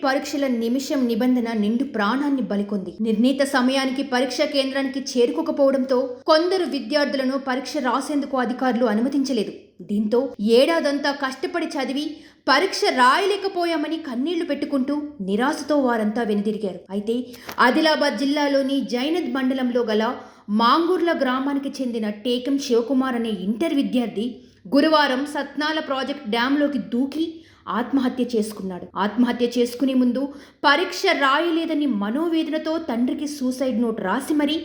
పరీక్షల నిమిషం నిబంధన నిండు ప్రాణాన్ని బలికొంది. నిర్ణీత సమయానికి పరీక్ష కేంద్రానికి చేరుకోకపోవడంతో కొందరు విద్యార్థులను పరీక్ష రాసేందుకు అధికారులు అనుమతించలేదు. దీంతో ఏడాదంతా కష్టపడి చదివి పరీక్ష రాయలేకపోయామని కన్నీళ్లు పెట్టుకుంటూ నిరాశతో వారంతా వెనుదిరిగారు. అయితే ఆదిలాబాద్ జిల్లాలోని జైనద్ మండలంలో గల మాంగూర్ల గ్రామానికి చెందిన టేకం శివకుమార్ అనే ఇంటర్ విద్యార్థి గురువారం సత్నాల ప్రాజెక్ట్ డ్యాంలోకి దూకి ఆత్మహత్య చేసుకున్నాడు. ఆత్మహత్య చేసుకునే ముందు పరీక్ష రాయలేదని మనోవేదనతో తండ్రికి సూసైడ్ నోట్ రాసి మరీ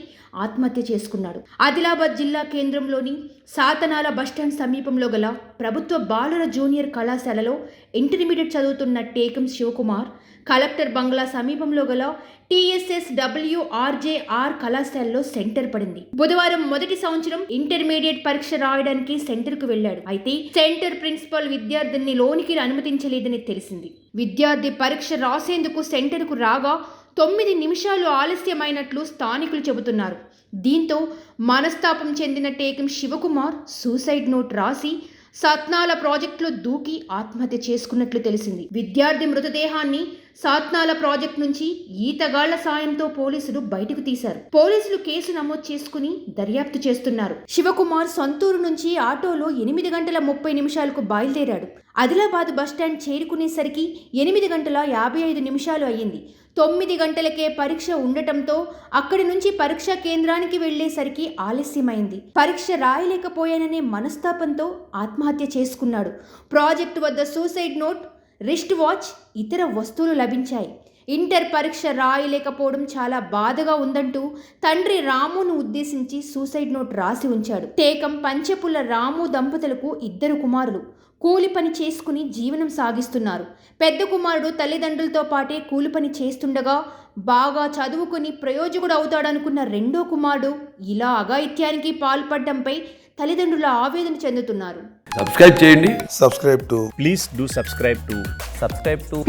ఆత్మహత్య చేసుకున్నాడు. ఆదిలాబాద్ జిల్లా కేంద్రంలోని సాతనాల బస్టాండ్ సమీపంలో గల ప్రభుత్వ బాలుర జూనియర్ కళాశాలలో ఇంటర్మీడియట్ చదువుతున్న టేకం శివకుమార్ కలెక్టర్ బంగ్లా సమీపంలో గల TSSWRJR కళాశాలలో సెంటర్ పడింది. బుధవారం మొదటి సంవత్సరం ఇంటర్మీడియట్ పరీక్ష రాయడానికి సెంటర్కు వెళ్లాడు. అయితే సెంటర్ ప్రిన్సిపల్ విద్యార్థిని లోనికి అనుమతించలేదని తెలిసింది. విద్యార్థి పరీక్ష రాసేందుకు సెంటర్కు రాగా 9 నిమిషాలు ఆలస్యమైనట్లు స్థానికులు చెబుతున్నారు. దీంతో మనస్తాపం చెందిన టేకం శివకుమార్ సూసైడ్ నోట్ రాసి సాత్నాల ప్రాజెక్టులో దూకి ఆత్మహత్య చేసుకున్నట్లు తెలిసింది. విద్యార్థి మృతదేహాన్ని సాత్నాల ప్రాజెక్టు నుంచి ఈతగాళ్ల సాయంతో పోలీసులు బయటకు తీశారు. పోలీసులు కేసు నమోదు చేసుకుని దర్యాప్తు చేస్తున్నారు. శివకుమార్ సొంతూరు నుంచి ఆటోలో 8:30 బయలుదేరాడు. ఆదిలాబాద్ బస్టాండ్ చేరుకునేసరికి 8:55 అయ్యింది. 9 గంటలకే పరీక్ష ఉండటంతో అక్కడి నుంచి పరీక్షా కేంద్రానికి వెళ్లేసరికి ఆలస్యమైంది. పరీక్ష రాయలేకపోయాననే మనస్తాపంతో ఆత్మహత్య చేసుకున్నాడు. ప్రాజెక్టు వద్ద సూసైడ్ నోట్, రిస్ట్ వాచ్, ఇతర వస్తువులు లభించాయి. ఇంటర్ పరీక్ష రాయలేకపోవడం చాలా బాధగా ఉందంటూ తండ్రి రామును ఉద్దేశించి సూసైడ్ నోట్ రాసి ఉంచాడు. టేకం పంచపుల రాము దంపతులకు 2 కుమారులు. కూలి పని చేసుకుని జీవనం సాగిస్తున్నారు. పెద్ద కుమారుడు తల్లిదండ్రులతో పాటే కూలి పని చేస్తుండగా బాగా చదువుకుని ప్రయోజకుడు అవుతాడనుకున్న రెండో కుమారుడు ఇలా అఘాయిత్యానికి పాల్పడడంపై తల్లిదండ్రుల ఆవేదన చెందుతున్నారు. సబ్స్క్రైబ్ చేయండి. Please do subscribe to.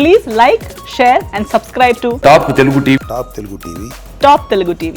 Please like, share and subscribe to top Telugu TV. Top Telugu TV.